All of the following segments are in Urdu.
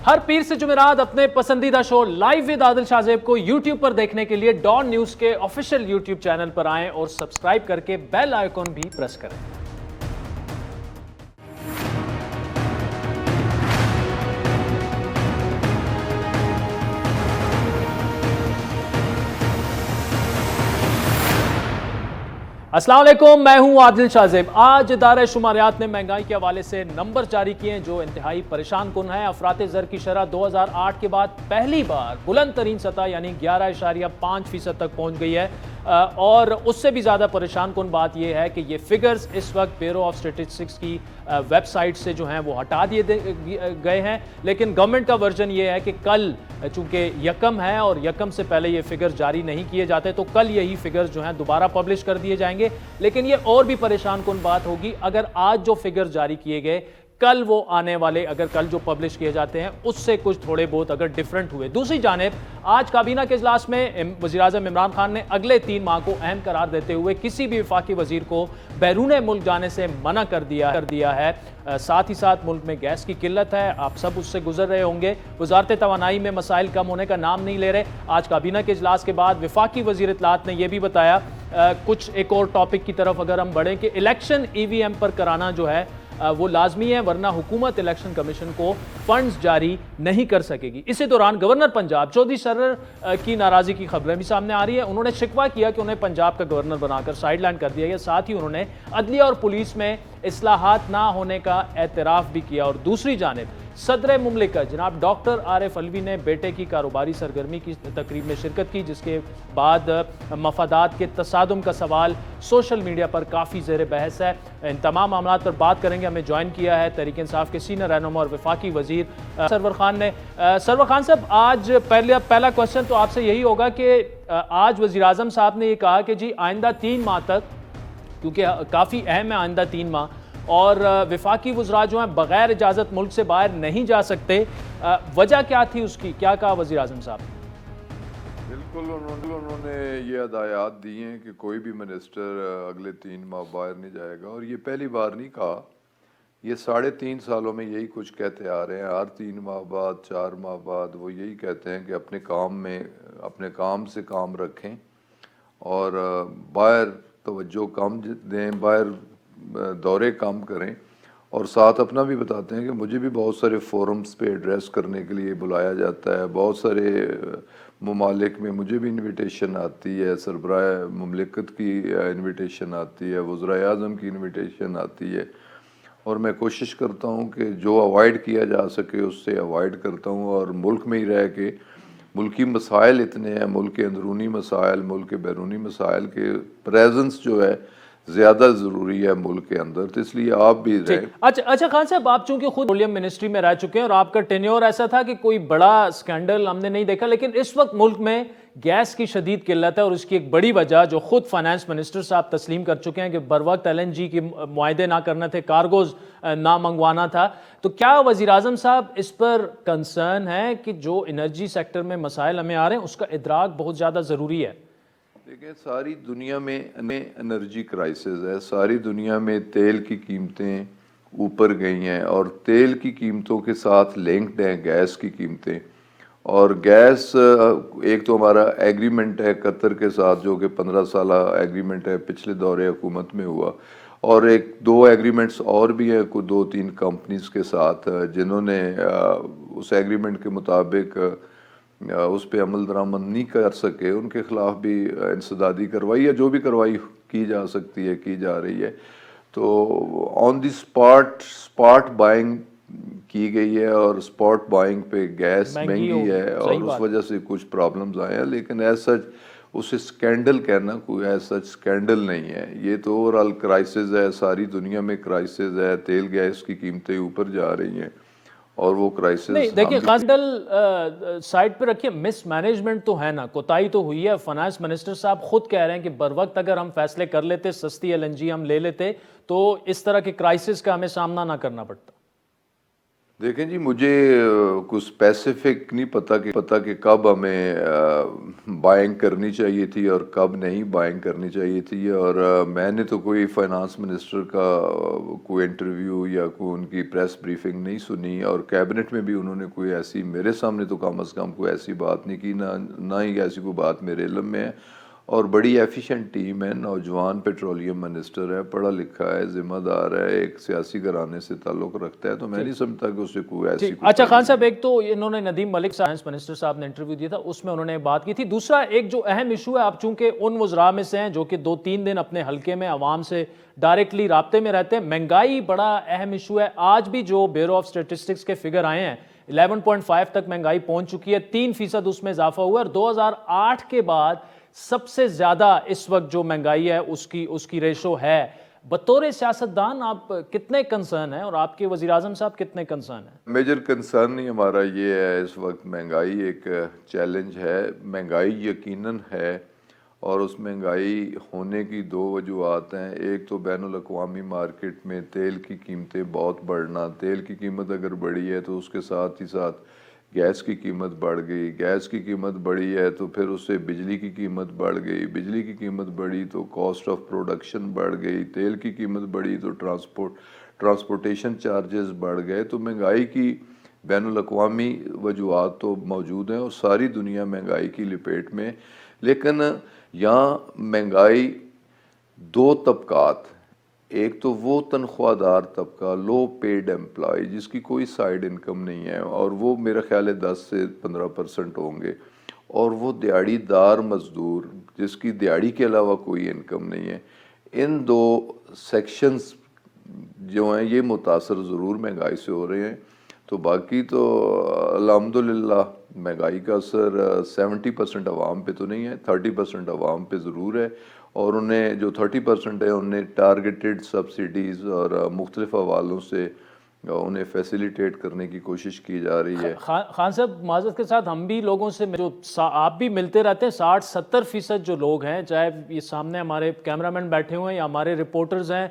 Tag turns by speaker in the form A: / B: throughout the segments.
A: ہر پیر سے جمعرات اپنے پسندیدہ شو لائیو ود عادل شاہ زیب کو یوٹیوب پر دیکھنے کے لیے ڈان نیوز کے آفیشیل یوٹیوب چینل پر آئیں اور سبسکرائب کر کے بیل آئیکن بھی پریس کریں۔ السلام علیکم، میں ہوں عادل شاہ زیب۔ آج ادارہ شماریات نے مہنگائی کے حوالے سے نمبر جاری کیے ہیں جو انتہائی پریشان کن ہے۔ افراط زر کی شرح 2008 کے بعد پہلی بار بلند ترین سطح یعنی 11.5% تک پہنچ گئی ہے، اور اس سے بھی زیادہ پریشان کن بات یہ ہے کہ یہ فگرز اس وقت بیورو آف اسٹیٹسٹکس کی ویب سائٹ سے جو ہیں وہ ہٹا دیے گئے ہیں، لیکن گورنمنٹ کا ورژن یہ ہے کہ کل چونکہ یکم ہے اور یکم سے پہلے یہ فگرز جاری نہیں کیے جاتے تو کل یہی فگرز جو ہیں دوبارہ پبلش کر دیے جائیں گے۔ لیکن یہ اور بھی پریشان کن بات ہوگی اگر آج جو فگرز جاری کیے گئے کل وہ آنے والے اگر کل جو پبلش کیے جاتے ہیں اس سے کچھ تھوڑے بہت اگر ڈیفرنٹ ہوئے۔ دوسری جانب آج کابینہ کے اجلاس میں وزیراعظم عمران خان نے اگلے 3 ماہ کو اہم قرار دیتے ہوئے کسی بھی وفاقی وزیر کو بیرون ملک جانے سے منع کر دیا ہے۔ ساتھ ہی ساتھ ملک میں گیس کی قلت ہے، آپ سب اس سے گزر رہے ہوں گے۔ وزارت توانائی میں مسائل کم ہونے کا نام نہیں لے رہے۔ آج کابینہ کے اجلاس کے بعد وفاقی وزیر اطلاعات نے یہ بھی بتایا، کچھ ایک اور ٹاپک کی طرف اگر ہم بڑھیں کہ الیکشن ای وی ایم پر کرانا جو ہے وہ لازمی ہے، ورنہ حکومت الیکشن کمیشن کو فنڈز جاری نہیں کر سکے گی۔ اسی دوران گورنر پنجاب چودھری سرر کی ناراضی کی خبریں بھی سامنے آ رہی ہے۔ انہوں نے شکوہ کیا کہ انہیں پنجاب کا گورنر بنا کر سائیڈ لائن کر دیا گیا، ساتھ ہی انہوں نے عدلیہ اور پولیس میں اصلاحات نہ ہونے کا اعتراف بھی کیا۔ اور دوسری جانب صدر مملکت جناب ڈاکٹر عارف علوی نے بیٹے کی کاروباری سرگرمی کی تقریب میں شرکت کی، جس کے بعد مفادات کے تصادم کا سوال سوشل میڈیا پر کافی زیر بحث ہے۔ ان تمام معاملات پر بات کریں گے۔ ہمیں جوائن کیا ہے تحریک انصاف کے سینئر رہنما اور وفاقی وزیر سرور خان نے۔ سرور خان صاحب، آج پہلا کوشچن تو آپ سے یہی ہوگا کہ آج وزیراعظم صاحب نے یہ کہا کہ جی آئندہ 3 ماہ تک، کیونکہ کافی اہم ہے آئندہ 3 ماہ، اور وفاقی وزراء جو ہیں بغیر اجازت ملک سے باہر نہیں جا سکتے۔ وجہ کیا تھی اس کی، کیا کہا وزیراعظم صاحب؟
B: بالکل انہوں نے یہ ہدایات دی ہیں کہ کوئی بھی منسٹر اگلے 3 ماہ باہر نہیں جائے گا، اور یہ پہلی بار نہیں کہا، یہ 3.5 سالوں میں یہی کچھ کہتے آ رہے ہیں۔ ہر 3 ماہ بعد 4 ماہ بعد وہ یہی کہتے ہیں کہ اپنے کام سے کام رکھیں اور باہر توجہ کم دیں، باہر دورے کم کریں، اور ساتھ اپنا بھی بتاتے ہیں کہ مجھے بھی بہت سارے فورمز پہ ایڈریس کرنے کے لیے بلایا جاتا ہے، بہت سارے ممالک میں مجھے بھی انویٹیشن آتی ہے، سربراہ مملکت کی انویٹیشن آتی ہے، وزراء اعظم کی انویٹیشن آتی ہے، اور میں کوشش کرتا ہوں کہ جو اوائڈ کیا جا سکے اس سے اوائڈ کرتا ہوں، اور ملک میں ہی رہ کے ملکی مسائل اتنے ہیں، ملک کے اندرونی مسائل، ملک کے بیرونی مسائل کے پریزنس جو ہے زیادہ ضروری ہے ملک کے اندر، تو اس لیے آپ بھی رہیں۔
A: اچھا خان صاحب، آپ چونکہ خود پیٹرولیم منسٹری میں رہ چکے ہیں اور آپ کا ٹینیور ایسا تھا کہ کوئی بڑا سکینڈل ہم نے نہیں دیکھا، لیکن اس وقت ملک میں گیس کی شدید قلت ہے، اور اس کی ایک بڑی وجہ جو خود فائنانس منسٹر صاحب تسلیم کر چکے ہیں کہ بروقت LNG کی معاہدے نہ کرنا تھے، کارگوز نہ منگوانا تھا۔ تو کیا وزیراعظم صاحب اس پر کنسرن ہے کہ جو انرجی سیکٹر میں مسائل ہمیں آ رہے ہیں اس کا ادراک بہت زیادہ ضروری ہے؟
B: دیکھیں، ساری دنیا میں انرجی کرائسس ہے، ساری دنیا میں تیل کی قیمتیں اوپر گئی ہیں، اور تیل کی قیمتوں کے ساتھ لنکڈ ہیں گیس کی قیمتیں، اور گیس ایک تو ہمارا ایگریمنٹ ہے قطر کے ساتھ جو کہ 15 سالہ ایگریمنٹ ہے، پچھلے دور حکومت میں ہوا، اور 2 ایگریمنٹس اور بھی ہیں کوئی 2-3 کمپنیز کے ساتھ جنہوں نے اس ایگریمنٹ کے مطابق اس پہ عمل درآمد نہیں کر سکے، ان کے خلاف بھی انسدادی کارروائی ہے، جو بھی کارروائی کی جا سکتی ہے کی جا رہی ہے۔ تو آن دی اسپاٹ بائنگ کی گئی ہے، اور اسپاٹ بائنگ پہ گیس مہنگی ہے، اور اس وجہ سے کچھ پرابلمز آئے ہیں، لیکن ایز سچ اسے سکینڈل کہنا کوئی ایز سچ سکینڈل نہیں ہے۔ یہ تو اوورآل کرائسس ہے، ساری دنیا میں کرائسس ہے، تیل گیس کی قیمتیں اوپر جا رہی ہیں، اور وہ کرائسس
A: نہیں دیکھیں، خاصل سائڈ پہ رکھیے، مس مینجمنٹ تو ہے نا، کوتاہی تو ہوئی ہے۔ فائنانس منسٹر صاحب خود کہہ رہے ہیں کہ بر وقت اگر ہم فیصلے کر لیتے، سستی LNG ہم لے لیتے تو اس طرح کے کرائسس کا ہمیں سامنا نہ کرنا پڑتا۔
B: دیکھیں جی، مجھے کچھ اسپیسیفک نہیں پتہ کہ کب ہمیں بائنگ کرنی چاہیے تھی اور کب نہیں بائنگ کرنی چاہیے تھی، اور میں نے تو کوئی فائنانس منسٹر کا کوئی انٹرویو یا کوئی ان کی پریس بریفنگ نہیں سنی، اور کیبنٹ میں بھی انہوں نے کوئی ایسی میرے سامنے تو کم از کم کوئی ایسی بات نہیں کی، نہ ہی ایسی کوئی بات میرے علم میں ہے۔ اور بڑی ایفیشینٹ ٹیم ہے، نوجوان پیٹرولیم منسٹر ہے، پڑھا لکھا ہے، ذمہ دار ہے، ایک سیاسی گھرانے سے تعلق رکھتا ہے، تو میں نہیں سمجھتا کہ اسے کوئی ایسی کوئی
A: اچھا خان صاحب، ایک تو انہوں نے ندیم ملک سائنس منسٹر صاحب نے انٹرویو دیا تھا، اس میں انہوں نے بات کی تھی۔ دوسرا ایک جو اہم ایشو ہے، آپ چونکہ ان وزراء میں سے ہیں جو کہ 2-3 دن اپنے حلقے میں عوام سے ڈائریکٹلی رابطے میں رہتے ہیں، مہنگائی بڑا اہم ایشو ہے۔ آج بھی جو بیورو آف اسٹیٹسٹکس کے فگر آئے ہیں 11.5 تک مہنگائی پہنچ چکی ہے، 3% اس میں اضافہ ہوا ہے، اور 2008 کے بعد سب سے زیادہ اس وقت جو مہنگائی ہے اس کی ریشو ہے۔ بطور سیاستدان آپ کتنے کنسرن ہیں، اور آپ کے وزیراعظم صاحب کتنے کنسرن ہیں؟
B: میجر کنسرن نہیں ہمارا یہ ہے اس وقت، مہنگائی ایک چیلنج ہے، مہنگائی یقیناً ہے، اور اس مہنگائی ہونے کی 2 وجوہات ہیں۔ ایک تو بین الاقوامی مارکیٹ میں تیل کی قیمتیں بہت بڑھنا، تیل کی قیمت اگر بڑھی ہے تو اس کے ساتھ ہی ساتھ گیس کی قیمت بڑھ گئی، گیس کی قیمت بڑھی ہے تو پھر اس سے بجلی کی قیمت بڑھ گئی، بجلی کی قیمت بڑھی تو کاسٹ آف پروڈکشن بڑھ گئی، تیل کی قیمت بڑھی تو ٹرانسپورٹیشن چارجز بڑھ گئے۔ تو مہنگائی کی بین الاقوامی وجوہات تو موجود ہیں، اور ساری دنیا مہنگائی کی لپیٹ میں، لیکن یہاں مہنگائی 2 طبقات، ایک تو وہ تنخواہ دار طبقہ، لو پیڈ امپلائی، جس کی کوئی سائیڈ انکم نہیں ہے، اور وہ میرا خیال ہے 10 سے 15% ہوں گے، اور وہ دیہڑی دار مزدور جس کی دیہڑی کے علاوہ کوئی انکم نہیں ہے۔ ان 2 سیکشنز جو ہیں یہ متاثر ضرور مہنگائی سے ہو رہے ہیں۔ تو باقی تو الحمدللہ مہنگائی کا اثر 70% عوام پہ تو نہیں ہے، 30% عوام پہ ضرور ہے، اور انہیں جو 30% ہے انہیں ٹارگیٹڈ سبسڈیز اور مختلف حوالوں سے انہیں فیسیلیٹیٹ کرنے کی کوشش کی جا رہی ہے۔
A: خان صاحب، معذرت کے ساتھ ہم بھی لوگوں سے جو آپ بھی ملتے رہتے ہیں، 60-70% جو لوگ ہیں، چاہے یہ سامنے ہمارے کیمرامین بیٹھے ہوئے ہیں یا ہمارے رپورٹرز ہیں،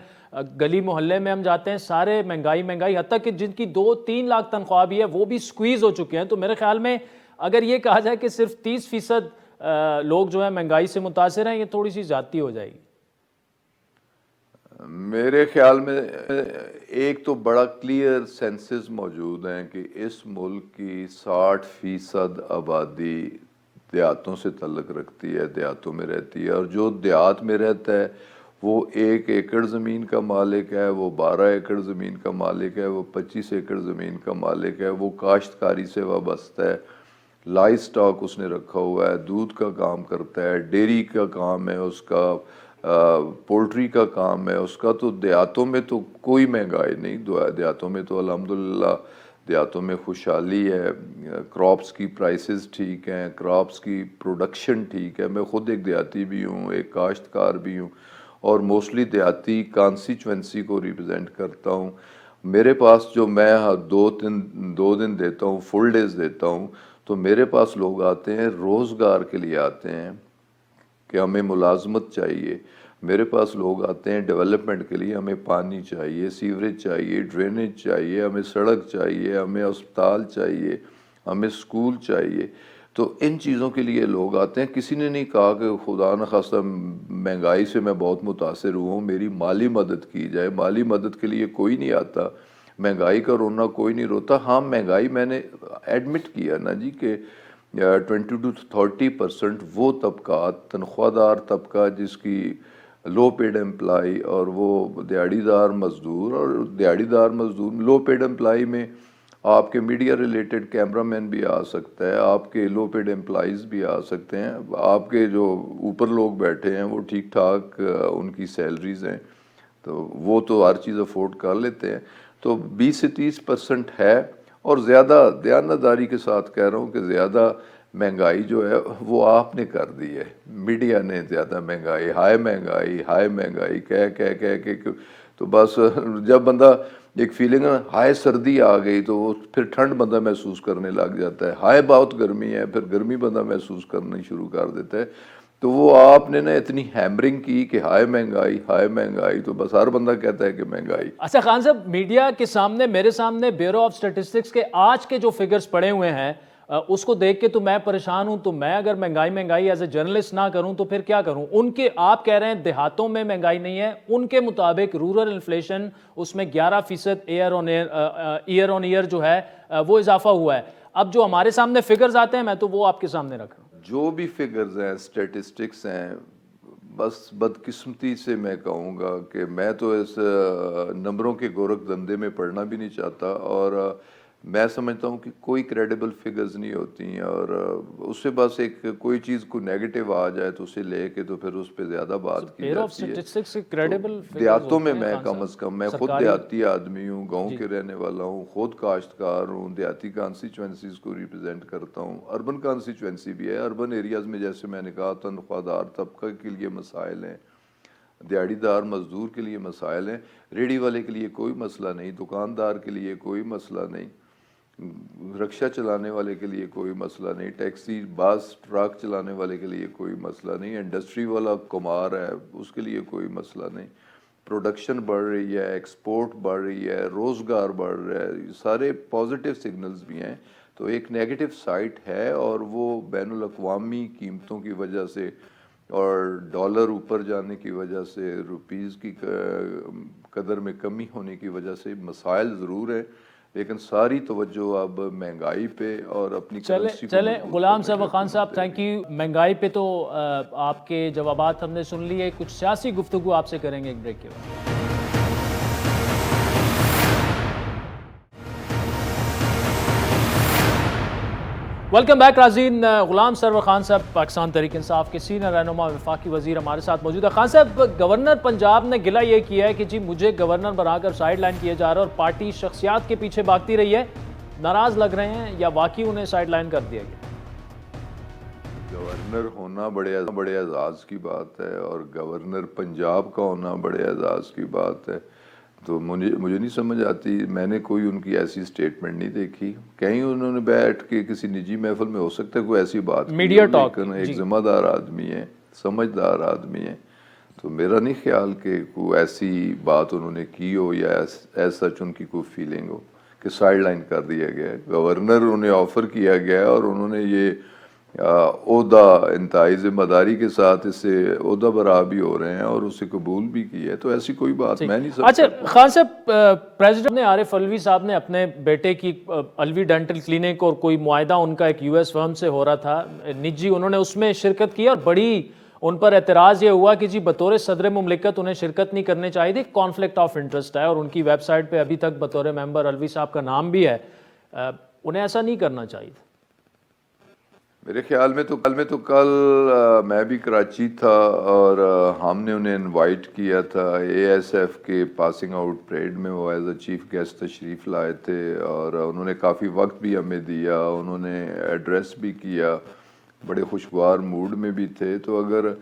A: گلی محلے میں ہم جاتے ہیں، سارے مہنگائی، حتیٰ کہ جن کی 2-3 لاکھ تنخواہ بھی ہے وہ بھی سکویز ہو چکے ہیں۔ تو میرے خیال میں اگر یہ کہا جائے کہ صرف 30% لوگ جو ہیں مہنگائی سے متاثر ہیں، یہ تھوڑی سی زیادتی ہو جائے گی۔
B: میرے خیال میں ایک تو بڑا کلیئر سینسز موجود ہیں کہ اس ملک کی 60% آبادی دیہاتوں سے تعلق رکھتی ہے، دیہاتوں میں رہتی ہے، اور جو دیہات میں رہتا ہے وہ 1 ایکڑ زمین کا مالک ہے، وہ 12 ایکڑ زمین کا مالک ہے، وہ 25 ایکڑ زمین کا مالک ہے، وہ کاشتکاری سے وابستہ ہے، لائی سٹاک اس نے رکھا ہوا ہے، دودھ کا کام کرتا ہے، ڈیری کا کام ہے اس کا، پولٹری کا کام ہے اس کا۔ تو دیہاتوں میں تو کوئی مہنگائی نہیں، دیہاتوں میں تو الحمدللہ دیہاتوں میں خوشحالی ہے، کراپس کی پرائسز ٹھیک ہیں، کراپس کی پروڈکشن ٹھیک ہے۔ میں خود ایک دیہاتی بھی ہوں، ایک کاشتکار بھی ہوں، اور موسٹلی دیہاتی کانسٹیچوئنسی کو ریپرزینٹ کرتا ہوں۔ میرے پاس جو میں 2 دن دیتا ہوں، فل ڈیز دیتا ہوں، تو میرے پاس لوگ آتے ہیں روزگار کے لیے آتے ہیں کہ ہمیں ملازمت چاہیے، میرے پاس لوگ آتے ہیں ڈیولپمنٹ کے لیے، ہمیں پانی چاہیے، سیوریج چاہیے، ڈرینیج چاہیے، ہمیں سڑک چاہیے، ہمیں اسپتال چاہیے، ہمیں سکول چاہیے۔ تو ان چیزوں کے لیے لوگ آتے ہیں۔ کسی نے نہیں کہا کہ خدا نخواستہ مہنگائی سے میں بہت متاثر ہوں، میری مالی مدد کی جائے، مالی مدد کے لیے کوئی نہیں آتا، مہنگائی کا رونا کوئی نہیں روتا۔ ہاں مہنگائی میں نے ایڈمٹ کیا نا جی کہ 20-30% وہ طبقات، تنخواہ دار طبقہ جس کی لو پیڈ امپلائی، اور وہ دیہڑی دار مزدور، اور دیہڑی دار مزدور لو پیڈ امپلائی میں آپ کے میڈیا ریلیٹڈ کیمرہ مین بھی آ سکتا ہے، آپ کے لو پیڈ امپلائیز بھی آ سکتے ہیں، آپ کے جو اوپر لوگ بیٹھے ہیں وہ ٹھیک ٹھاک ان کی سیلریز ہیں، تو وہ تو ہر چیز افورڈ کر لیتے ہیں۔ تو 20 سے 30% ہے، اور زیادہ دیانتداری کے ساتھ کہہ رہا ہوں کہ زیادہ مہنگائی جو ہے وہ آپ نے کر دی ہے، میڈیا نے زیادہ مہنگائی، ہائی مہنگائی کہہ کے، تو بس جب بندہ ایک فیلنگ ہے، ہائے سردی آ گئی تو وہ پھر ٹھنڈ بندہ محسوس کرنے لگ جاتا ہے، ہائے بہت گرمی ہے پھر گرمی بندہ محسوس کرنا شروع کر دیتا ہے۔ تو وہ آپ نے نا اتنی ہیمرنگ کی کہ ہائے مہنگائی، تو بس ہر بندہ کہتا ہے کہ مہنگائی.
A: اچھا خان صاحب، میڈیا کے سامنے، میرے سامنے بیورو آف اسٹیٹسٹکس کے آج کے جو فگرز پڑے ہوئے ہیں اس کو دیکھ کے تو میں پریشان ہوں. تو میں اگر مہنگائی ایز اے جرنلسٹ نہ کروں تو پھر کیا کروں؟ ان کے آپ کہہ رہے ہیں دیہاتوں میں مہنگائی نہیں ہے، ان کے مطابق رورل انفلیشن اس میں 11% ایئر آن ایئر جو ہے وہ اضافہ ہوا ہے. اب جو ہمارے سامنے فگرز آتے ہیں میں تو وہ آپ کے سامنے رکھ رہا ہوں.
B: جو بھی فگرز ہیں، اسٹیٹسٹکس ہیں، بس بدقسمتی سے میں کہوں گا کہ میں تو اس نمبروں کے گورکھ دندے میں پڑنا بھی نہیں چاہتا، اور میں سمجھتا ہوں کہ کوئی کریڈیبل فگرز نہیں ہوتی ہیں، اور اس سے بس ایک کوئی چیز کو نیگیٹو آ جائے تو اسے لے کے تو پھر اس پہ زیادہ بات کی
A: بیورو آف
B: جاتی ہے.
A: اسٹیٹسٹکس کے کریڈیبل فگرز
B: دیہاتوں میں
A: ہوتے ہیں
B: میں
A: خان
B: کم
A: صاحب،
B: از کم، میں خود
A: سرکاری.
B: دیہاتی آدمی ہوں، گاؤں کے رہنے والا ہوں، خود کاشتکار ہوں، دیہاتی کانسٹیچوئنسیز کو ریپرزینٹ کرتا ہوں. اربن کانسٹیچوئنسی بھی ہے، اربن ایریاز میں جیسے میں نے کہا تنخواہ دار طبقہ کے لیے مسائل ہیں، دیہڑی دار مزدور کے لیے مسائل ہیں، ریڑھی والے کے لیے کوئی مسئلہ نہیں، دکاندار کے لیے کوئی مسئلہ نہیں، رکشہ چلانے والے کے لیے کوئی مسئلہ نہیں، ٹیکسی باس ٹرک چلانے والے کے لیے کوئی مسئلہ نہیں، انڈسٹری والا کمار ہے اس کے لیے کوئی مسئلہ نہیں. پروڈکشن بڑھ رہی ہے، ایکسپورٹ بڑھ رہی ہے، روزگار بڑھ رہا ہے، یہ سارے پازیٹیو سگنلز بھی ہیں. تو ایک نیگیٹو سائٹ ہے، اور وہ بین الاقوامی قیمتوں کی وجہ سے اور ڈالر اوپر جانے کی وجہ سے، روپیز کی قدر میں کمی ہونے کی وجہ سے مسائل ضرور ہیں، لیکن ساری توجہ اب مہنگائی پہ اور اپنی کرنسی کو
A: چلیں
B: مضبوط
A: غلام
B: کرنے
A: صاحب،
B: پہ
A: خان صاحب تھینک یو. مہنگائی پہ تو آپ کے جوابات ہم نے سن لیے، کچھ سیاسی گفتگو آپ سے کریں گے ایک بریک کے بعد. ویلکم بیک ناظرین. غلام سرور خان صاحب پاکستان تحریک انصاف کے سینئر رہنما وفاقی وزیر ہمارے ساتھ موجود ہے. خان صاحب، گورنر پنجاب نے گلہ یہ کیا ہے کہ جی مجھے گورنر بنا کر سائیڈ لائن کیا جا رہا ہے اور پارٹی شخصیات کے پیچھے بھاگتی رہی ہے. ناراض لگ رہے ہیں یا واقعی انہیں سائیڈ لائن کر دیا گیا؟
B: گورنر ہونا بڑے اعزاز کی بات ہے، اور گورنر پنجاب کا ہونا بڑے اعزاز کی بات ہے. تو مجھے نہیں سمجھ آتی، میں نے کوئی ان کی ایسی سٹیٹمنٹ نہیں دیکھی. کہیں انہوں نے بیٹھ کے کسی نجی محفل میں ہو سکتا ہے کوئی ایسی بات
A: میڈیا ٹاک،
B: لیکن ایک ذمہ دار آدمی ہے، سمجھدار آدمی ہے، تو میرا نہیں خیال کہ کوئی ایسی بات انہوں نے کی ہو یا ایز سچ ان کی کوئی فیلنگ ہو کہ سائیڈ لائن کر دیا گیا ہے. گورنر انہیں آفر کیا گیا ہے، اور انہوں نے یہ عہدہ انتہائی ذمہ داری کے ساتھ اس سے عہدہ برآ بھی ہو رہے ہیں اور اسے قبول بھی کیا ہے، تو ایسی کوئی بات میں نہیں سمجھتا.
A: اچھا خان صاحب، پریزیڈنٹ نے عارف الوی صاحب نے اپنے بیٹے کی الوی ڈینٹل کلینک اور کوئی معاہدہ ان کا ایک US فرم سے ہو رہا تھا نجی، انہوں نے اس میں شرکت کی اور بڑی ان پر اعتراض یہ ہوا کہ جی بطور صدر مملکت انہیں شرکت نہیں کرنی چاہیے تھی، کانفلکٹ آف انٹرسٹ ہے، اور ان کی ویب سائٹ پہ ابھی تک بطور ممبر الوی صاحب کا نام بھی ہے. انہیں ایسا نہیں کرنا چاہیے تھا.
B: میرے خیال میں تو کل میں بھی کراچی تھا، اور ہم نے انہیں انوائٹ کیا تھا ASF کے پاسنگ آؤٹ پریڈ میں، وہ ایز اے چیف گیسٹ تشریف لائے تھے، اور انہوں نے کافی وقت بھی ہمیں دیا، انہوں نے ایڈریس بھی کیا، بڑے خوشگوار موڈ میں بھی تھے. تو اگر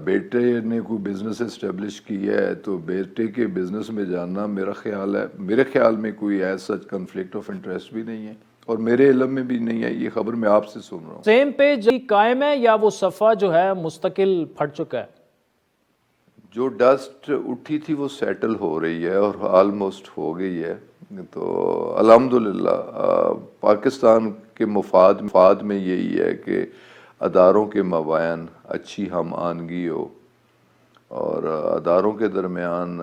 B: بیٹے نے کوئی بزنس اسٹیبلش کیا ہے تو بیٹے کے بزنس میں جاننا میرے خیال میں کوئی as such conflict of interest بھی نہیں ہے، اور میرے علم میں بھی نہیں ہے. یہ خبر میں آپ سے سن رہا ہوں.
A: سیم پیج قائم ہے یا وہ صفحہ جو ہے مستقل پھٹ چکا ہے؟
B: جو ڈسٹ اٹھی تھی وہ سیٹل ہو رہی ہے اور آلموسٹ ہو گئی ہے. تو الحمدللہ پاکستان کے مفاد میں یہی ہے کہ اداروں کے مابین اچھی ہم آہنگی ہو، اور اداروں کے درمیان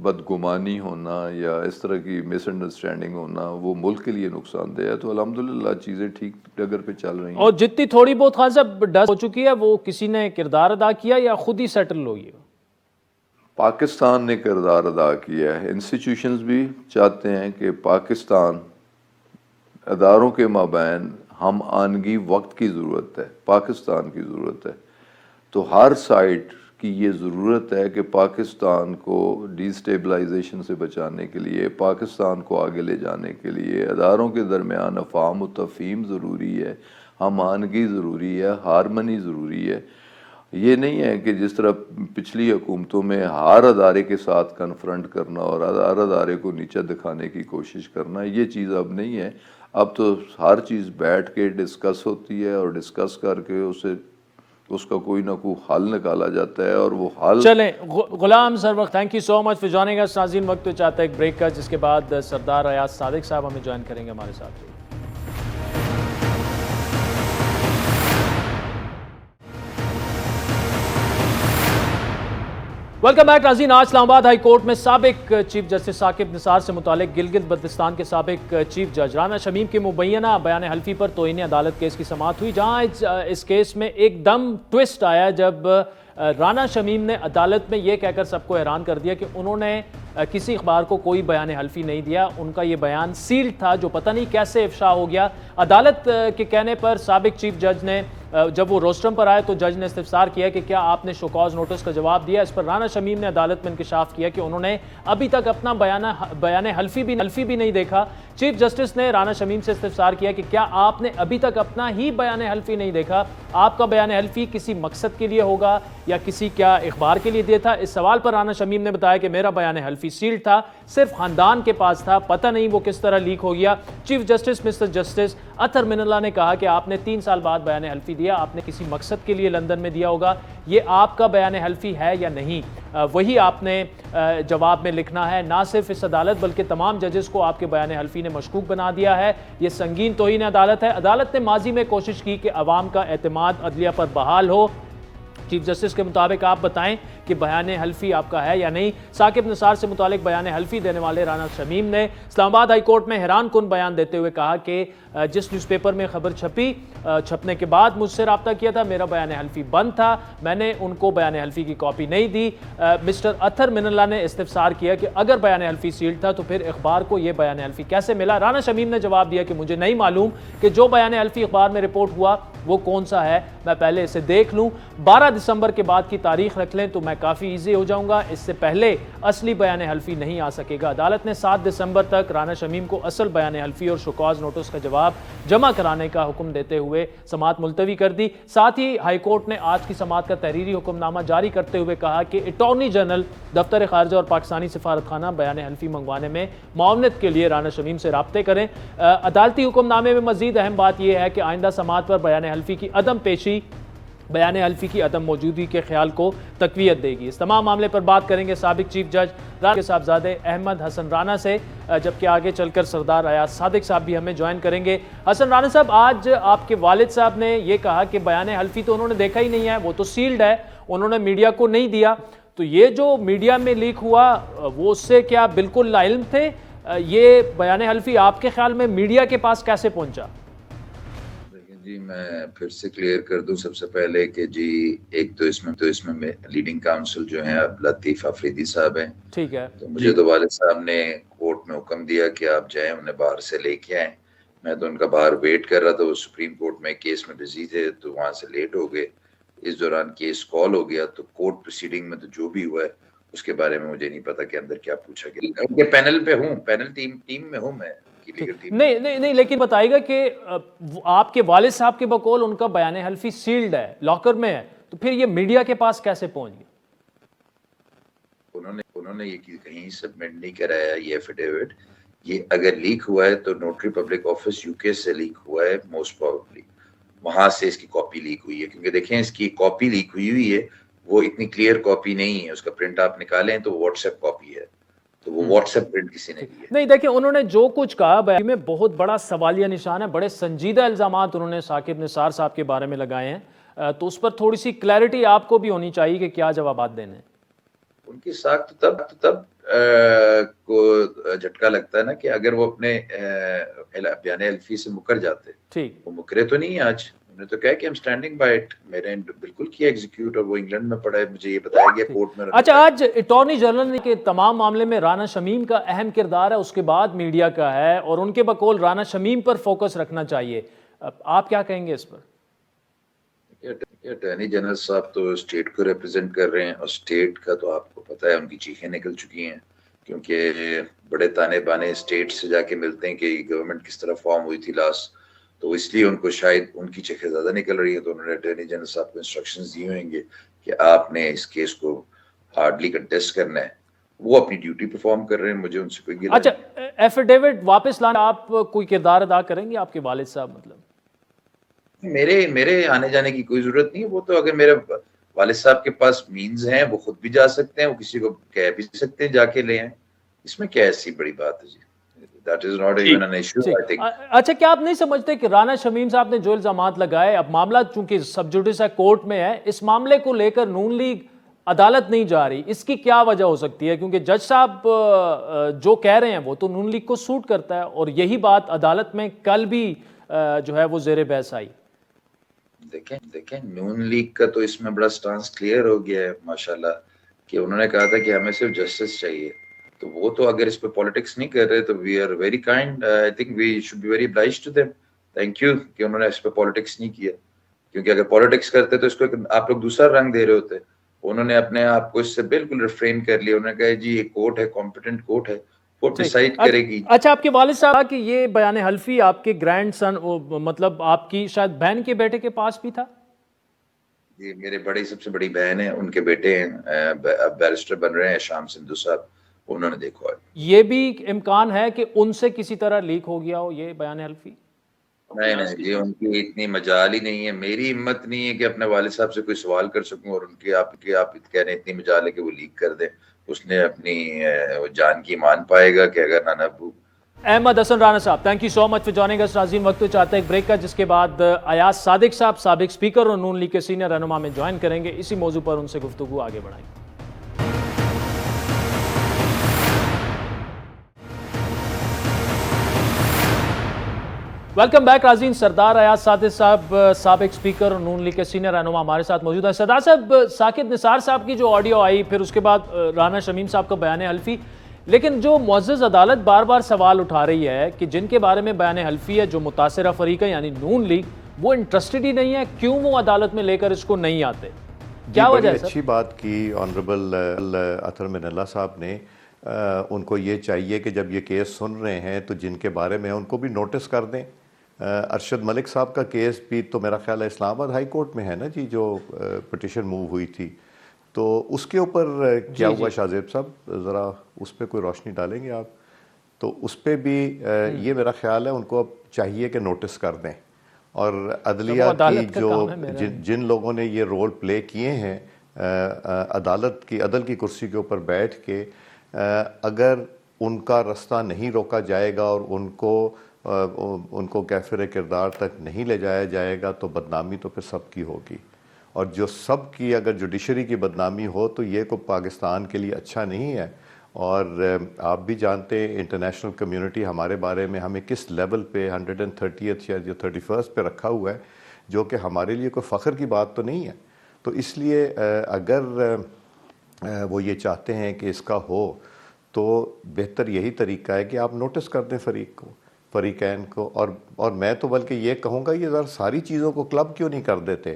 B: بدگمانی ہونا یا اس طرح کی مس انڈرسٹینڈنگ ہونا وہ ملک کے لیے نقصان دہ ہے. تو الحمدللہ چیزیں ٹھیک ڈگر پہ چل رہی ہیں.
A: اور جتنی تھوڑی بہت خان صاحب ڈسٹ ہو چکی ہے وہ کسی نے کردار ادا کیا یا خود ہی سیٹل ہوئی ہے؟
B: پاکستان نے کردار ادا کیا ہے. انسٹیٹیوشنز بھی چاہتے ہیں کہ پاکستان اداروں کے مابین ہم آہنگی وقت کی ضرورت ہے، پاکستان کی ضرورت ہے. تو ہر سائٹ کی یہ ضرورت ہے کہ پاکستان کو ڈی سٹیبلائزیشن سے بچانے کے لیے، پاکستان کو آگے لے جانے کے لیے اداروں کے درمیان افہام و تفہیم ضروری ہے، ہم آہنگی ضروری ہے، ہارمنی ضروری ہے. یہ نہیں ہے کہ جس طرح پچھلی حکومتوں میں ہر ادارے کے ساتھ کنفرنٹ کرنا اور ہر ادارے کو نیچا دکھانے کی کوشش کرنا، یہ چیز اب نہیں ہے. اب تو ہر چیز بیٹھ کے ڈسکس ہوتی ہے، اور ڈسکس کر کے اسے اس کا کوئی نہ کوئی حل نکالا جاتا ہے، اور وہ حل
A: چلیں Ghulam Sarwar, thank you so much for joining us. ناظرین وقت تو چاہتا ہے ایک بریک کا، جس کے بعد سردار ریاض صادق صاحب ہمیں جوائن کریں گے ہمارے ساتھ. ویلکم بیک ناظرین. آج اسلام آباد ہائی کورٹ میں سابق چیف جسٹس ثاقب نثار سے متعلق گلگت بلتستان کے سابق چیف جج رانا شمیم کے مبینہ بیان حلفی پر توہین عدالت کیس کی سماعت ہوئی، جہاں اس کیس میں ایک دم ٹوسٹ آیا جب رانا شمیم نے عدالت میں یہ کہہ کر سب کو حیران کر دیا کہ انہوں نے کسی اخبار کو کوئی بیان حلفی نہیں دیا، ان کا یہ بیان سیلڈ تھا جو پتہ نہیں کیسے افشا ہو گیا. عدالت کے کہنے پر سابق چیف جج نے جب وہ روسٹرم پر آئے تو جج نے استفسار کیا کہ کیا آپ نے شو کاز نوٹس کا جواب دیا. اس پر رانا شمیم نے عدالت میں انکشاف کیا کہ انہوں نے ابھی تک اپنا بیان حلفی بھی نہیں دیکھا. چیف جسٹس نے رانا شمیم سے استفسار کیا کہ کیا آپ نے ابھی تک اپنا ہی بیان حلفی نہیں دیکھا، آپ کا بیان حلفی کسی مقصد کے لیے ہوگا یا کسی کیا اخبار کے لیے دیا تھا. اس سوال پر رانا شمیم نے بتایا کہ میرا بیان حلفی سیلڈ تھا، صرف خاندان کے پاس تھا، پتہ نہیں وہ کس طرح لیک ہو گیا. چیف جسٹس مسٹر جسٹس اطہر من اللہ نے کہا کہ آپ نے 3 سال بعد بیان حلفی دیا، آپ نے کسی مقصد کے لیے لندن میں دیا ہوگا، یہ آپ کا بیان حلفی ہے یا نہیں، وہی آپ نے جواب میں لکھنا ہے. نہ صرف اس عدالت بلکہ تمام ججز کو آپ کے بیان حلفی نے مشکوک بنا دیا ہے. یہ سنگین توہین عدالت ہے. عدالت نے ماضی میں کوشش کی کہ عوام کا اعتماد عدلیہ پر بحال ہو. چیف جسٹس کے مطابق آپ بتائیں کہ بیان حلفی آپ کا ہے یا نہیں. ثاقب نثار سے متعلق بیان حلفی دینے والے رانا شمیم نے اسلام آباد ہائی کورٹ میں حیران کن بیان دیتے ہوئے کہا کہ جس نیوز پیپر میں خبر چھپنے کے بعد مجھ سے رابطہ کیا تھا، میرا بیان حلفی بند تھا، میں نے ان کو بیان حلفی کی کاپی نہیں دی. مسٹر اطہر من اللہ نے استفسار کیا کہ اگر بیان حلفی سیلڈ تھا تو پھر اخبار کو یہ بیان حلفی کیسے ملا. رانا شمیم نے جواب دیا کہ مجھے نہیں معلوم کہ جو بیان حلفی اخبار میں رپورٹ ہوا وہ کون سا ہے، میں پہلے اسے دیکھ لوں، 12 دسمبر کے بعد کی تاریخ رکھ لیں تو میں کافی ایزی ہو جاؤں گا، اس سے پہلے اصلی بیان حلفی نہیں آ سکے گا. عدالت نے 7 دسمبر تک رانا شمیم کو اصل بیان حلفی اور شوکاز نوٹس کا جواب جمع کرانے کا حکم دیتے ہوئے سماعت ملتوی کر دی. ساتھ ہی ہائی کورٹ نے آج کی سماعت کا تحریری حکم نامہ جاری کرتے ہوئے کہا کہ اٹارنی جنرل، دفتر خارجہ اور پاکستانی سفارت خانہ بیان حلفی منگوانے میں معاونت کے لیے رانا شمیم سے رابطے کریں. عدالتی حکم نامے میں مزید اہم بات یہ ہے کہ آئندہ سماعت پر بیان حلفی کی عدم پیشی بیان حلفی کی عدم موجودگی کے خیال کو تقویت دے گی. اس تمام معاملے پر بات کریں گے سابق چیف جج رانا کے صاحبزادے احمد حسن رانا سے، جبکہ آگے چل کر سردار ریاض صادق صاحب بھی ہمیں جوائن کریں گے. حسن رانا صاحب، آج آپ کے والد صاحب نے یہ کہا کہ بیان حلفی تو انہوں نے دیکھا ہی نہیں ہے، وہ تو سیلڈ ہے، انہوں نے میڈیا کو نہیں دیا، تو یہ جو میڈیا میں لیک ہوا وہ اس سے کیا بالکل لا علم تھے؟ یہ بیان حلفی آپ کے خیال میں میڈیا کے پاس کیسے پہنچا؟
C: جی میں پھر سے کلیئر کر دوں سب سے پہلے کہ جی ایک تو اس میں لیڈنگ کاؤنسل جو ہیں لطیف افریدی صاحب ہیں.
A: ٹھیک ہے.
C: تو مجھے تو والد صاحب نے کورٹ میں حکم دیا کہ آپ جائیں، انہیں باہر سے لے کے آئیں. میں تو ان کا باہر ویٹ کر رہا تھا، وہ سپریم کورٹ میں کیس میں بزی تھے تو وہاں سے لیٹ ہو گئے. اس دوران کیس کال ہو گیا تو کورٹ پروسیڈنگ میں تو جو بھی ہوا ہے اس کے بارے میں مجھے نہیں پتا کہ اندر کیا پوچھا گیا. ان کے پینل پہ ہوں، پینل ٹیم میں ہوں میں.
A: نہیں لیکن بتائیے گا کہ آپ کے والد صاحب کے بقول ان کا بیان حلفی سیلڈ ہے، لاکر میں ہے، تو پھر یہ میڈیا کے پاس کیسے پہنچ گیا؟
C: انہوں نے یہ کہیں سبمٹ نہیں کرایا یہ ایفیڈیوٹ. یہ اگر لیک ہوا ہے تو نوٹری پبلک آفس یو کے سے لیک ہوا ہے موسٹ پروبیبلی، وہاں سے اس کی کاپی لیک ہوئی ہے. کیونکہ دیکھیں اس کی کاپی لیک ہوئی ہے، وہ اتنی کلیئر کاپی نہیں ہے، اس کا پرنٹ آپ نکالیں تو واٹس ایپ کاپی ہے، تو وہ واٹس ایپ پرنٹ کسی نے دیا
A: نہیں. دیکھیں انہوں نے جو کچھ کہا بیان میں بہت بڑا سوالیہ نشان ہے، بڑے سنجیدہ الزامات انہوں نے ثاقب نثار صاحب کے بارے میں لگائے ہیں، تو اس پر تھوڑی سی کلیئرٹی آپ کو بھی ہونی چاہیے کہ کیا جوابات دینے.
C: ان کی ساخت تب کو جھٹکا لگتا ہے نا کہ اگر وہ اپنے بیان حلفی سے مکر جاتے. ٹھیک، وہ مکرے تو نہیں آج، انہوں نے تو کہا کہ ہم سٹینڈنگ بائی اٹ، میرے بلکل کیا ایگزیکیوٹ، اور وہ انگلینڈ میں پڑا ہے، مجھے یہ بتایا گیا کورٹ میں.
A: اچھا، آج اٹارنی جنرل نے کہ تمام معاملے میں رانا شمیم کا اہم کردار ہے، اس کے بعد میڈیا کا ہے، اور ان کے بقول رانا شمیم پر فوکس رکھنا چاہیے، آپ کیا کہیں گے اس پر؟
C: اٹارنی جنرل صاحب تو اسٹیٹ کو ریپرزینٹ کر رہے ہیں، اور اسٹیٹ کا تو آپ کو پتہ ہے ان کی چیخیں نکل چکی ہیں، کیونکہ بڑے تانے بانے اسٹیٹ سے جا کے ملتے ہیں کہ گورنمنٹ کس طرح فارم ہوئی تھی لاسٹ، تو اس لیے ان کو شاید ان کی چیخیں زیادہ نکل رہی ہیں. تو انہوں نے اٹارنی جنرل صاحب کو انسٹرکشنز دی ہوئیں گے کہ آپ نے اس کیس کو ہارڈلی کنٹیسٹ کرنا ہے. وہ اپنی ڈیوٹی پرفارم کر رہے ہیں، مجھے ان سے کوئی گلہ.
A: اچھا، ایفیڈیوٹ واپس لانا آپ کوئی کردار ادا کریں گے آپ کے والد صاحب؟ مطلب
C: میرے آنے جانے کی کوئی ضرورت نہیں ہے. وہ تو اگر میرے والد صاحب کے پاس مینز ہیں وہ خود بھی جا سکتے ہیں, وہ کسی کو کہہ بھی سکتے ہیں جا کے لے آئیں. اس میں کیا ایسی بڑی بات ہے جی؟ That is not even an issue, I think.
A: اچھا, کیا آپ نہیں سمجھتے کہ رانا شمیم صاحب نے جو الزامات لگائے, اب معاملہ چونکہ سب جوڈیس ہے, کورٹ میں ہے, اس معاملے کو لے کر نون لیگ عدالت نہیں جا رہی, اس کی کیا وجہ ہو سکتی ہے؟ کیونکہ جج صاحب جو کہہ رہے ہیں وہ تو نون لیگ کو سوٹ کرتا ہے, اور یہی بات عدالت میں کل بھی جو ہے وہ زیر بحث آئی.
C: دیکھیں نون لیگ کا تو اس میں بڑا سٹانس کلیئر ہو گیا ہے ماشاءاللہ, کہ انہوں نے کہا تھا کہ ہمیں صرف جسٹس چاہیے. تو وہ تو اگر اس پہ پالیٹکس نہیں کر رہے تو we are very kind, I think we should be very obliged to them. Thank you کہ انہوں نے اس پہ پالیٹکس نہیں کیا, کیونکہ اگر پالیٹکس کرتے تو اس کو آپ لوگ دوسرا رنگ دے رہے ہوتے. انہوں نے اپنے آپ کو اس سے بالکل ریفرین کر لیا. انہوں نے کہا جی یہ کورٹ ہے, کمپیٹنٹ کورٹ ہے, وہ ڈیسائیڈ کرے گی.
A: اچھا, آپ کے والد صاحب کہ یہ بیان حلفی آپ کے گرینڈ سن, مطلب آپ کی شاید بہن کے بیٹے کے پاس بھی تھا؟
C: یہ میرے بڑے سب سے بڑی بہن ہے, ان کے بیٹے ہیں بیرسٹر بن رہے ہیں, شام سندھو صاحب, انہوں نے دیکھا ہے.
A: یہ بھی امکان ہے کہ ان سے کسی طرح لیک ہو گیا ہو یہ بیان حلفی؟
C: نہیں جی, ان کی اتنی مجال ہی نہیں ہے. میری ہمت نہیں ہے کہ اپنے والد صاحب سے کوئی سوال کر سکوں, اور ان کی آپ کہہ رہے ہیں اتنی مجال ہے کہ وہ لیک کر دیں. اس نے اپنی جان کی مان پائے گا کہ اگر نہ ابو.
A: احمد حسن رانا صاحب, thank you so much for joining us. ناظرین, وقت تو چاہتے ہیں ایک بریک کا, جس کے بعد ایاز صادق صاحب سابق اسپیکر اور نون لیگ کے سینئر رہنما میں جوائن کریں گے. اسی موضوع پر ان سے گفتگو آگے بڑھائیں گے. ویلکم بیک ناظرین. سردار ایاز صادق صاحب سابق اسپیکر اور نون لیگ کے سینئر رہنما ہمارے ساتھ موجود ہیں. سردار صاحب, ثاقب نثار صاحب کی جو آڈیو آئی, پھر اس کے بعد رانا شمیم صاحب کا بیان حلفی, لیکن جو معزز عدالت بار بار سوال اٹھا رہی ہے کہ جن کے بارے میں بیان حلفی ہے, جو متاثرہ فریق ہے یعنی نون لیگ, وہ انٹرسٹڈ ہی نہیں ہے, کیوں وہ عدالت میں لے کر اس کو نہیں آتے؟ کیا وجہ ہے سر؟
D: اچھی بات کی آنریبل اطہر من اللہ صاحب نے. ان کو یہ چاہیے کہ جب یہ کیس سن رہے ہیں تو جن کے بارے میں ان کو بھی نوٹس کر دیں. ارشد ملک صاحب کا کیس بھی تو میرا خیال ہے اسلام آباد ہائی کورٹ میں ہے نا جی, جو پٹیشن موو ہوئی تھی, تو اس کے اوپر کیا ہوا شاہ زیب صاحب, ذرا اس پہ کوئی روشنی ڈالیں گے آپ؟ تو اس پہ بھی یہ میرا خیال ہے ان کو اب چاہیے کہ نوٹس کر دیں. اور عدلیہ کی جو جن لوگوں نے یہ رول پلے کیے ہیں عدل کی کرسی کے اوپر بیٹھ کے, اگر ان کا رستہ نہیں روکا جائے گا اور ان کو کیفر کردار تک نہیں لے جایا جائے گا تو بدنامی تو پھر سب کی ہوگی. اور جو سب کی اگر جوڈیشری کی بدنامی ہو تو یہ کو پاکستان کے لیے اچھا نہیں ہے. اور آپ بھی جانتے ہیں انٹرنیشنل کمیونٹی ہمارے بارے میں ہمیں کس لیول پہ 130th یا 31st پہ رکھا ہوا ہے, جو کہ ہمارے لیے کوئی فخر کی بات تو نہیں ہے. تو اس لیے اگر وہ یہ چاہتے ہیں کہ اس کا ہو تو بہتر یہی طریقہ ہے کہ آپ نوٹس کر دیں فریقین کو. اور میں تو بلکہ یہ کہوں گا یہ ذرا ساری چیزوں کو کلب کیوں نہیں کر دیتے,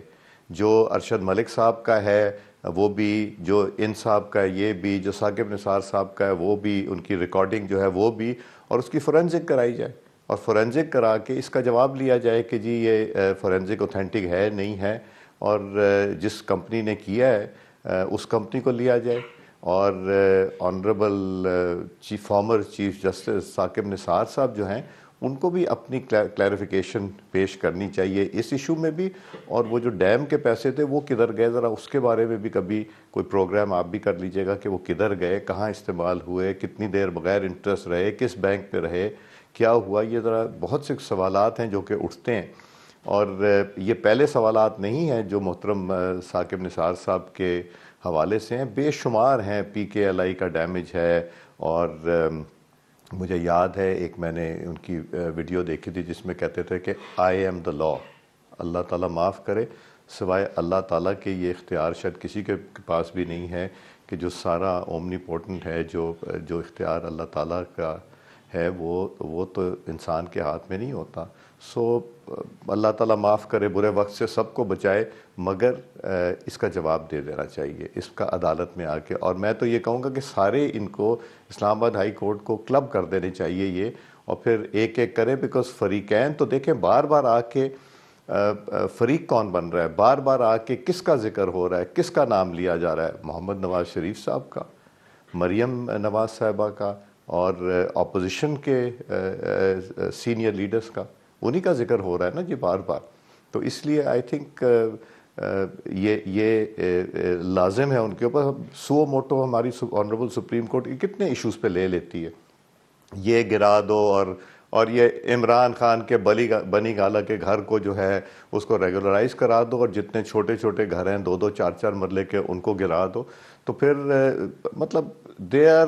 D: جو ارشد ملک صاحب کا ہے وہ بھی, جو ان صاحب کا ہے یہ بھی, جو ثاقب نثار صاحب کا ہے وہ بھی, ان کی ریکارڈنگ جو ہے وہ بھی, اور اس کی فورینزک کرائی جائے, اور فورینزک کرا کے اس کا جواب لیا جائے کہ جی یہ فورینزک اوتھینٹک ہے نہیں ہے, اور جس کمپنی نے کیا ہے اس کمپنی کو لیا جائے. اور honourable former chief justice Saqib Nisar صاحب جو ہیں ان کو بھی اپنی کلیریفیکیشن پیش کرنی چاہیے اس ایشو میں بھی. اور وہ جو ڈیم کے پیسے تھے وہ کدھر گئے, ذرا اس کے بارے میں بھی کبھی کوئی پروگرام آپ بھی کر لیجئے گا کہ وہ کدھر گئے, کہاں استعمال ہوئے, کتنی دیر بغیر انٹرسٹ رہے, کس بینک پہ رہے, کیا ہوا. یہ ذرا بہت سے سوالات ہیں جو کہ اٹھتے ہیں, اور یہ پہلے سوالات نہیں ہیں جو محترم ثاقب نثار صاحب کے حوالے سے ہیں, بے شمار ہیں. پی کے ایل آئی کا ڈیمیج ہے, اور مجھے یاد ہے ایک میں نے ان کی ویڈیو دیکھی تھی جس میں کہتے تھے کہ آئی ایم دا لا. اللہ تعالیٰ معاف کرے, سوائے اللہ تعالیٰ کے یہ اختیار شاید کسی کے پاس بھی نہیں ہے کہ جو سارا اومنی پوٹنٹ ہے, جو اختیار اللہ تعالیٰ کا ہے وہ تو انسان کے ہاتھ میں نہیں ہوتا. سو اللہ تعالیٰ معاف کرے, برے وقت سے سب کو بچائے, مگر اس کا جواب دے دینا چاہیے اس کا عدالت میں آ کے. اور میں تو یہ کہوں گا کہ سارے ان کو اسلام آباد ہائی کورٹ کو کلب کر دینے چاہیے یہ, اور پھر ایک ایک کریں, بیکاز فریقین تو دیکھیں بار بار آ کے فریق کون بن رہا ہے, بار بار آ کے کس کا ذکر ہو رہا ہے, کس کا نام لیا جا رہا ہے, محمد نواز شریف صاحب کا, مریم نواز صاحبہ کا, اور اپوزیشن کے سینئر لیڈرز کا, انہی کا ذکر ہو رہا ہے نا جی بار بار. تو اس لیے آئی تھنک یہ لازم ہے ان کے اوپر. سو موٹو ہماری آنریبل سپریم کورٹ کتنے ایشوز پہ لے لیتی ہے, یہ گرا دو اور یہ عمران خان کے بنی گالا کے گھر کو جو ہے اس کو ریگولرائز کرا دو, اور جتنے چھوٹے چھوٹے گھر ہیں 2-2 4-4 مرلے کے ان کو گرا دو. تو پھر مطلب they are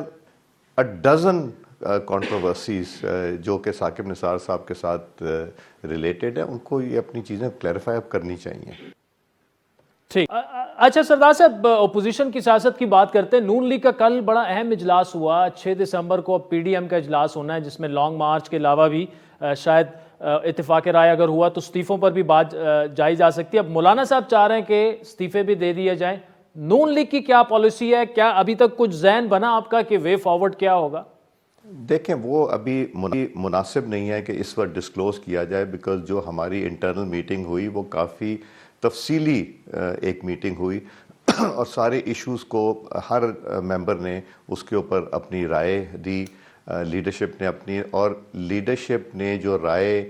D: a dozen controversies جو کہ ثاقب نثار صاحب کے ساتھ ریلیٹڈ ہیں, ان کو یہ اپنی چیزیں کلیریفائی اب کرنی چاہیے.
A: ٹھیک. اچھا سردار صاحب, اپوزیشن کی سیاست کی بات کرتے ہیں. نون لیگ کا کل بڑا اہم اجلاس ہوا, 6 دسمبر کو پی ڈی ایم کا اجلاس ہونا ہے, جس میں لانگ مارچ کے علاوہ بھی شاید اتفاق رائے اگر ہوا تو استعفوں پر بھی بات جائی جا سکتی ہے. اب مولانا صاحب چاہ رہے ہیں کہ استعفے بھی دے دیے جائیں. نون لیگ کی کیا پالیسی ہے؟ کیا ابھی تک کچھ ذہن بنا آپ کا کہ وے فارورڈ کیا ہوگا؟
D: دیکھیں وہ ابھی مناسب نہیں ہے کہ اس وقت ڈسکلوز کیا جائے, بیکاز جو ہماری انٹرنل میٹنگ ہوئی وہ کافی تفصیلی ایک میٹنگ ہوئی, اور سارے ایشوز کو ہر ممبر نے اس کے اوپر اپنی رائے دی, لیڈرشپ نے اپنی, اور لیڈرشپ نے جو رائے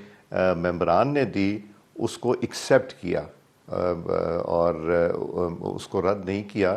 D: ممبران نے دی اس کو ایکسیپٹ کیا اور اس کو رد نہیں کیا,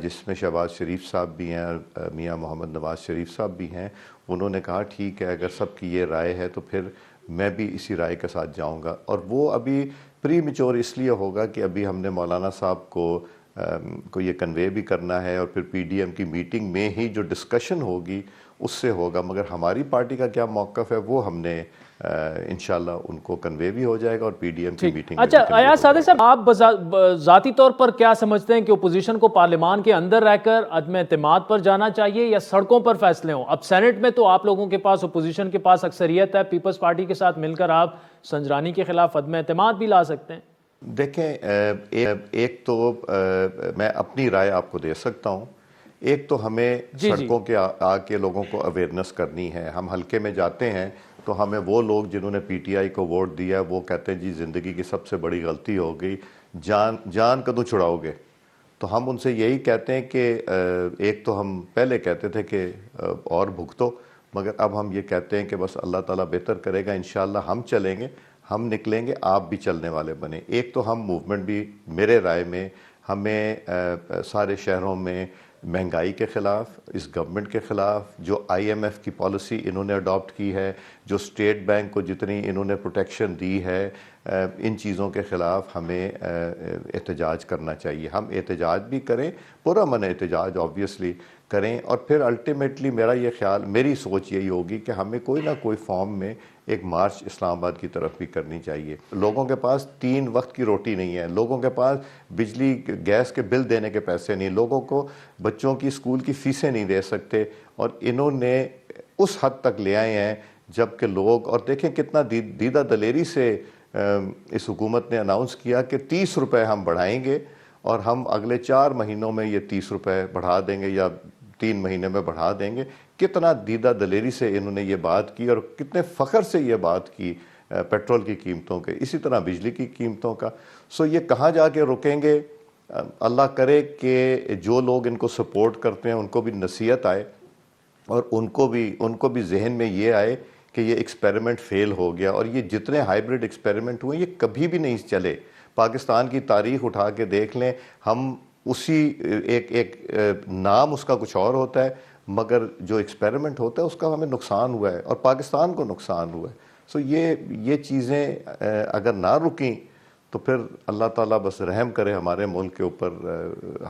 D: جس میں شہباز شریف صاحب بھی ہیں, میاں محمد نواز شریف صاحب بھی ہیں. انہوں نے کہا ٹھیک ہے, اگر سب کی یہ رائے ہے تو پھر میں بھی اسی رائے کے ساتھ جاؤں گا. اور وہ ابھی پری میچور اس لیے ہوگا کہ ابھی ہم نے مولانا صاحب کو یہ کنوے بھی کرنا ہے, اور پھر پی ڈی ایم کی میٹنگ میں ہی جو ڈسکشن ہوگی اس سے ہوگا. مگر ہماری پارٹی کا کیا موقف ہے وہ ہم نے انشاءاللہ ان کو کنوے بھی ہو جائے گا, اور پی ڈی ایم کی میٹنگ.
A: اچھا ایاز صادق صاحب, آپ ذاتی طور پر کیا سمجھتے ہیں کہ اپوزیشن کو پارلیمان کے اندر رہ کر عدم اعتماد پر جانا چاہیے یا سڑکوں پر فیصلے ہوں؟ اب سینٹ میں تو آپ لوگوں کے پاس, اپوزیشن کے پاس اکثریت ہے, پیپلز پارٹی کے ساتھ مل کر آپ سنجرانی کے خلاف عدم اعتماد بھی لا سکتے ہیں.
D: دیکھیں, ایک تو میں اپنی رائے آپ کو دے سکتا ہوں. ایک تو ہمیں سڑکوں کے آ کے لوگوں کو اویئرنیس کرنی ہے. ہم حلقے میں جاتے ہیں تو ہمیں وہ لوگ جنہوں نے پی ٹی آئی کو ووٹ دیا وہ کہتے ہیں جی زندگی کی سب سے بڑی غلطی ہو گئی, جان کدوں چھڑاؤ گے. تو ہم ان سے یہی کہتے ہیں کہ ایک تو ہم پہلے کہتے تھے کہ اور بھگتو, مگر اب ہم یہ کہتے ہیں کہ بس اللہ تعالیٰ بہتر کرے گا, انشاءاللہ ہم چلیں گے, ہم نکلیں گے, آپ بھی چلنے والے بنے. ایک تو ہم موومنٹ بھی, میرے رائے میں ہمیں سارے شہروں میں مہنگائی کے خلاف, اس گورنمنٹ کے خلاف, جو آئی ایم ایف کی پالیسی انہوں نے اڈاپٹ کی ہے, جو اسٹیٹ بینک کو جتنی انہوں نے پروٹیکشن دی ہے, ان چیزوں کے خلاف ہمیں احتجاج کرنا چاہیے. ہم احتجاج بھی کریں, پرامن احتجاج آبویسلی کریں, اور پھر الٹیمیٹلی میرا یہ خیال, میری سوچ یہی ہوگی کہ ہمیں کوئی نہ کوئی فارم میں ایک مارچ اسلام آباد کی طرف بھی کرنی چاہیے. لوگوں کے پاس 3 وقت کی روٹی نہیں ہے, لوگوں کے پاس بجلی گیس کے بل دینے کے پیسے نہیں, لوگوں کو بچوں کی اسکول کی فیسیں نہیں دے سکتے, اور انہوں نے اس حد تک لے آئے ہیں جب کہ لوگ, اور دیکھیں کتنا دیدہ دلیری سے اس حکومت نے اناؤنس کیا کہ 30 روپے ہم بڑھائیں گے, اور ہم اگلے 4 مہینوں میں یہ 30 روپے بڑھا دیں گے یا 3 مہینے میں بڑھا دیں گے. کتنا دیدہ دلیری سے انہوں نے یہ بات کی, اور کتنے فخر سے یہ بات کی پیٹرول کی قیمتوں کے, اسی طرح بجلی کی قیمتوں کا. سو یہ کہاں جا کے رکیں گے؟ اللہ کرے کہ جو لوگ ان کو سپورٹ کرتے ہیں ان کو بھی نصیحت آئے, اور ان کو بھی ذہن میں یہ آئے کہ یہ ایکسپیریمنٹ فیل ہو گیا, اور یہ جتنے ہائیبرڈ ایکسپیریمنٹ ہوئے یہ کبھی بھی نہیں چلے. پاکستان کی تاریخ اٹھا کے دیکھ لیں, ہم اسی ایک نام اس کا کچھ اور ہوتا ہے, مگر جو ایکسپیریمنٹ ہوتا ہے اس کا ہمیں نقصان ہوا ہے, اور پاکستان کو نقصان ہوا ہے. سو یہ چیزیں اگر نہ رکیں تو پھر اللہ تعالیٰ بس رحم کرے ہمارے ملک کے اوپر,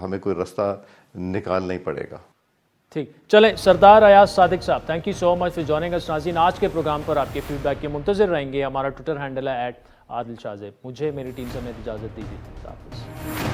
D: ہمیں کوئی رستہ نکالنا ہی پڑے گا.
A: ٹھیک, چلیں سردار ایاز صادق صاحب, thank you so much for joining us. ناظرین, آج کے پروگرام پر آپ کے فیڈ بیک کے منتظر رہیں گے. ہمارا ٹویٹر ہینڈل ہے @عادل شاہ زیب. مجھے میری ٹیم سے اجازت دیجیے. خدا حافظ.